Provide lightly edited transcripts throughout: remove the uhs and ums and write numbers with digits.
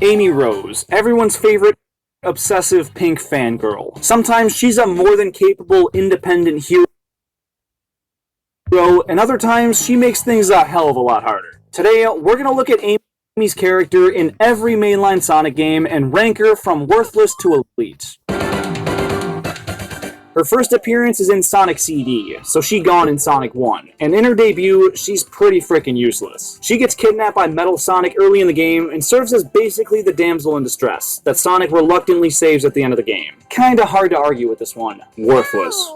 Amy Rose, everyone's favorite obsessive pink fangirl. Sometimes she's a more than capable independent hero, and other times she makes things a hell of a lot harder. Today, we're going to look at Amy's character in every mainline Sonic game and rank her from worthless to elite. Her first appearance is in Sonic CD, so she gone in Sonic 1. And in her debut, she's pretty freaking useless. She gets kidnapped by Metal Sonic early in the game and serves as basically the damsel in distress that Sonic reluctantly saves at the end of the game. Kinda hard to argue with this one. Worthless.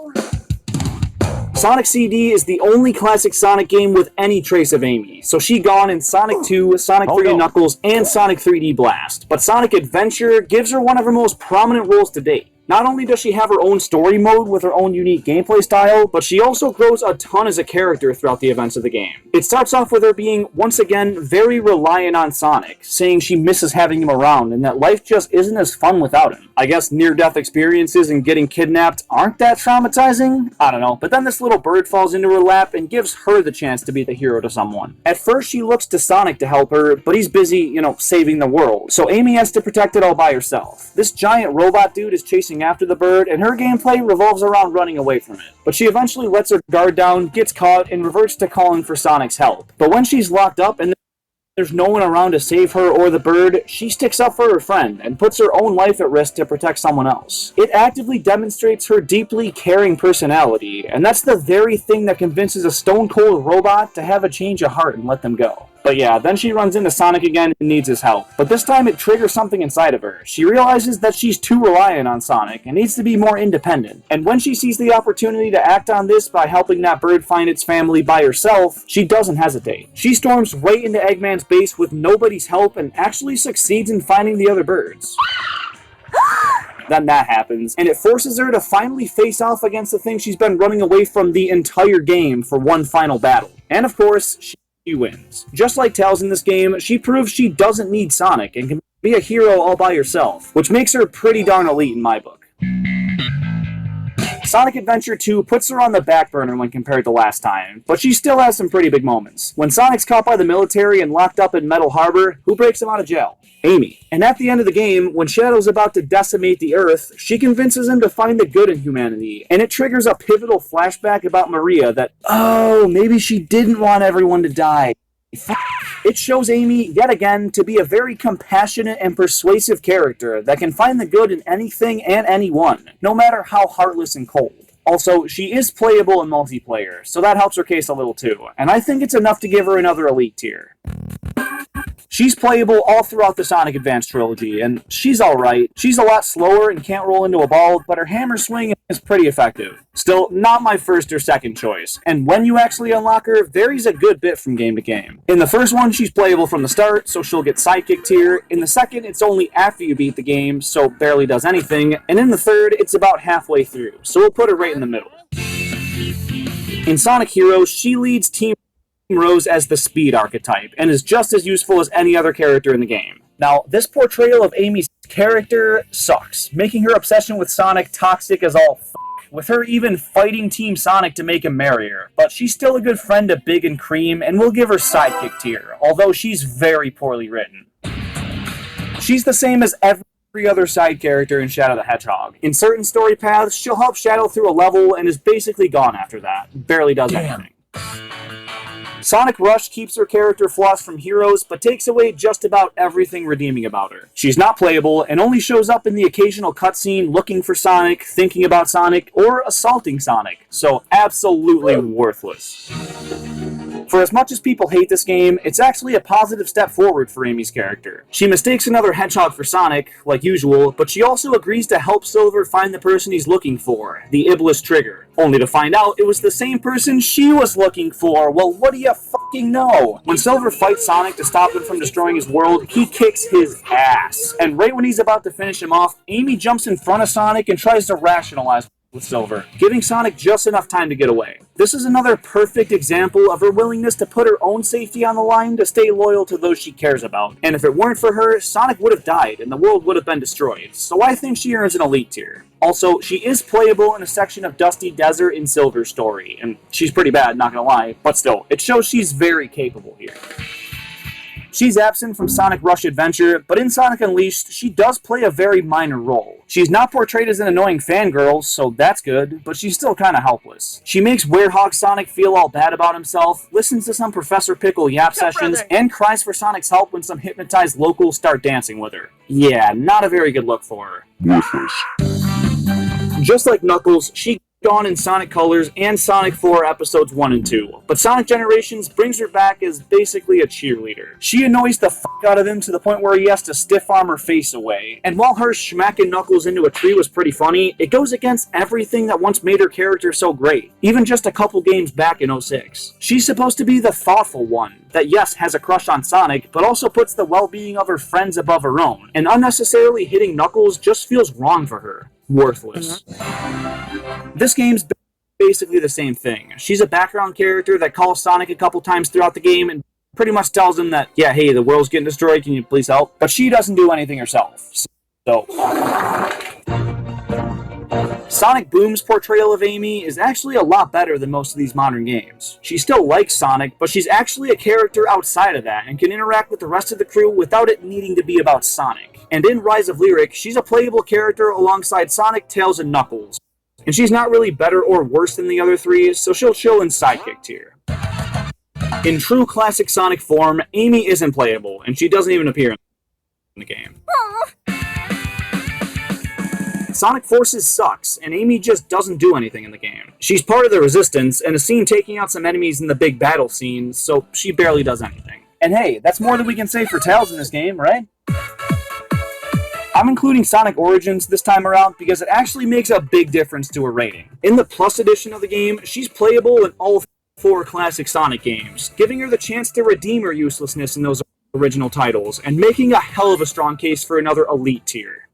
Sonic CD is the only classic Sonic game with any trace of Amy, so she gone in Sonic 2, Sonic 3D Knuckles, and Sonic 3D Blast. But Sonic Adventure gives her one of her most prominent roles to date. Not only does she have her own story mode with her own unique gameplay style, but she also grows a ton as a character throughout the events of the game. It starts off with her being, once again, very reliant on Sonic, saying she misses having him around and that life just isn't as fun without him. I guess near-death experiences and getting kidnapped aren't that traumatizing? I don't know, but then this little bird falls into her lap and gives her the chance to be the hero to someone. At first she looks to Sonic to help her, but he's busy, saving the world, so Amy has to protect it all by herself. This giant robot dude is chasing after the bird, and her gameplay revolves around running away from it. But she eventually lets her guard down, gets caught, and reverts to calling for Sonic's help. But when she's locked up and there's no one around to save her or the bird, she sticks up for her friend and puts her own life at risk to protect someone else. It actively demonstrates her deeply caring personality, and that's the very thing that convinces a stone-cold robot to have a change of heart and let them go. But yeah, then she runs into Sonic again and needs his help. But this time it triggers something inside of her. She realizes that she's too reliant on Sonic and needs to be more independent. And when she sees the opportunity to act on this by helping that bird find its family by herself, she doesn't hesitate. She storms right into Eggman's base with nobody's help and actually succeeds in finding the other birds. Then that happens, and it forces her to finally face off against the thing she's been running away from the entire game for one final battle. And of course, she wins. Just like Tails in this game, she proves she doesn't need Sonic and can be a hero all by herself, which makes her pretty darn elite in my book. Sonic Adventure 2 puts her on the back burner when compared to last time, but she still has some pretty big moments. When Sonic's caught by the military and locked up in Metal Harbor, who breaks him out of jail? Amy. And at the end of the game, when Shadow's about to decimate the Earth, she convinces him to find the good in humanity, and it triggers a pivotal flashback about Maria that, maybe she didn't want everyone to die. It shows Amy, yet again, to be a very compassionate and persuasive character that can find the good in anything and anyone, no matter how heartless and cold. Also, she is playable in multiplayer, so that helps her case a little too, and I think it's enough to give her another elite tier. She's playable all throughout the Sonic Advance trilogy, and she's alright. She's a lot slower and can't roll into a ball, but her hammer swing is pretty effective. Still, not my first or second choice, and when you actually unlock her, varies a good bit from game to game. In the first one, she's playable from the start, so she'll get sidekick tier. In the second, it's only after you beat the game, so barely does anything. And in the third, it's about halfway through, so we'll put her right in the middle. In Sonic Heroes, she leads Team Rose as the speed archetype, and is just as useful as any other character in the game. Now, this portrayal of Amy's character sucks, making her obsession with Sonic toxic as all f***, with her even fighting Team Sonic to make him marrier, but she's still a good friend to Big and Cream, and we'll give her sidekick tier, although she's very poorly written. She's the same as every other side character in Shadow the Hedgehog. In certain story paths, she'll help Shadow through a level and is basically gone after that, barely does anything. Sonic Rush keeps her character flaws from Heroes, but takes away just about everything redeeming about her. She's not playable, and only shows up in the occasional cutscene looking for Sonic, thinking about Sonic, or assaulting Sonic, so absolutely worthless. For as much as people hate this game, it's actually a positive step forward for Amy's character. She mistakes another hedgehog for Sonic, like usual, but she also agrees to help Silver find the person he's looking for, the Iblis Trigger, only to find out it was the same person she was looking for. Well, what do you fucking know? When Silver fights Sonic to stop him from destroying his world, he kicks his ass. And right when he's about to finish him off, Amy jumps in front of Sonic and tries to rationalize with Silver, giving Sonic just enough time to get away. This is another perfect example of her willingness to put her own safety on the line to stay loyal to those she cares about. And if it weren't for her, Sonic would have died and the world would have been destroyed. So I think she earns an elite tier. Also, she is playable in a section of Dusty Desert in Silver's story, and she's pretty bad, not gonna lie, but still, it shows she's very capable here. She's absent from Sonic Rush Adventure, but in Sonic Unleashed, she does play a very minor role. She's not portrayed as an annoying fangirl, so that's good, but she's still kinda helpless. She makes Werehog Sonic feel all bad about himself, listens to some Professor Pickle yap sessions, and cries for Sonic's help when some hypnotized locals start dancing with her. Yeah, not a very good look for her. Worthless. Just like Knuckles, she gone in Sonic Colors and Sonic 4 Episodes 1 and 2, but Sonic Generations brings her back as basically a cheerleader. She annoys the f*** out of him to the point where he has to stiff-arm her face away, and while her smacking Knuckles into a tree was pretty funny, it goes against everything that once made her character so great, even just a couple games back in 06. She's supposed to be the thoughtful one, that yes, has a crush on Sonic, but also puts the well-being of her friends above her own, and unnecessarily hitting Knuckles just feels wrong for her. Worthless. This game's basically the same thing. She's a background character that calls Sonic a couple times throughout the game and pretty much tells him that, yeah, hey, the world's getting destroyed, can you please help? But she doesn't do anything herself. So, Sonic Boom's portrayal of Amy is actually a lot better than most of these modern games. She still likes Sonic, but she's actually a character outside of that and can interact with the rest of the crew without it needing to be about Sonic. And in Rise of Lyric, she's a playable character alongside Sonic, Tails, and Knuckles. And she's not really better or worse than the other three, so she'll chill in sidekick tier. In true classic Sonic form, Amy isn't playable, and she doesn't even appear in the game. Sonic Forces sucks, and Amy just doesn't do anything in the game. She's part of the Resistance, and is seen taking out some enemies in the big battle scene, so she barely does anything. And hey, that's more than we can say for Tails in this game, right? I'm including Sonic Origins this time around because it actually makes a big difference to her rating. In the Plus edition of the game, she's playable in all 4 classic Sonic games, giving her the chance to redeem her uselessness in those original titles, and making a hell of a strong case for another elite tier.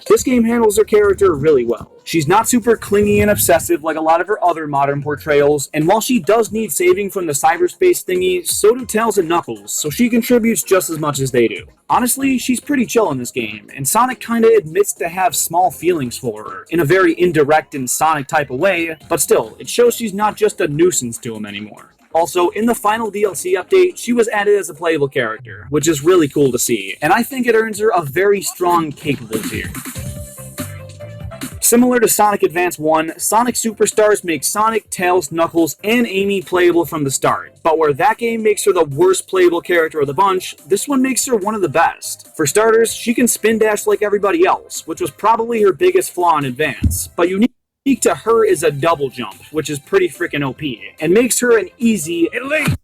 This game handles her character really well. She's not super clingy and obsessive like a lot of her other modern portrayals, and while she does need saving from the cyberspace thingy, so do Tails and Knuckles, so she contributes just as much as they do. Honestly, she's pretty chill in this game, and Sonic kinda admits to have small feelings for her, in a very indirect and Sonic type of way, but still, it shows she's not just a nuisance to him anymore. Also, in the final DLC update, she was added as a playable character, which is really cool to see, and I think it earns her a very strong, capable tier. Similar to Sonic Advance 1, Sonic Superstars makes Sonic, Tails, Knuckles, and Amy playable from the start. But where that game makes her the worst playable character of the bunch, this one makes her one of the best. For starters, she can spin dash like everybody else, which was probably her biggest flaw in Advance. But unique to her is a double jump, which is pretty freaking OP, and makes her an easy elite.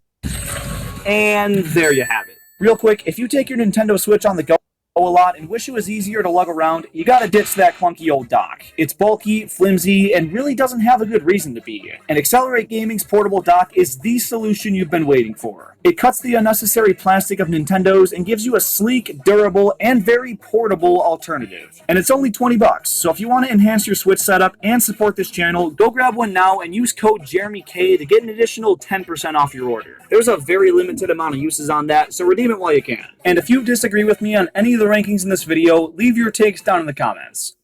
And there you have it. Real quick, if you take your Nintendo Switch on the go a lot and wish it was easier to lug around, you gotta ditch that clunky old dock. It's bulky, flimsy, and really doesn't have a good reason to be. And Accelerate Gaming's portable dock is the solution you've been waiting for. It cuts the unnecessary plastic of Nintendo's and gives you a sleek, durable, and very portable alternative. And it's only $20, so if you want to enhance your Switch setup and support this channel, go grab one now and use code JeremyK to get an additional 10% off your order. There's a very limited amount of uses on that, so redeem it while you can. And if you disagree with me on any of the rankings in this video, leave your takes down in the comments.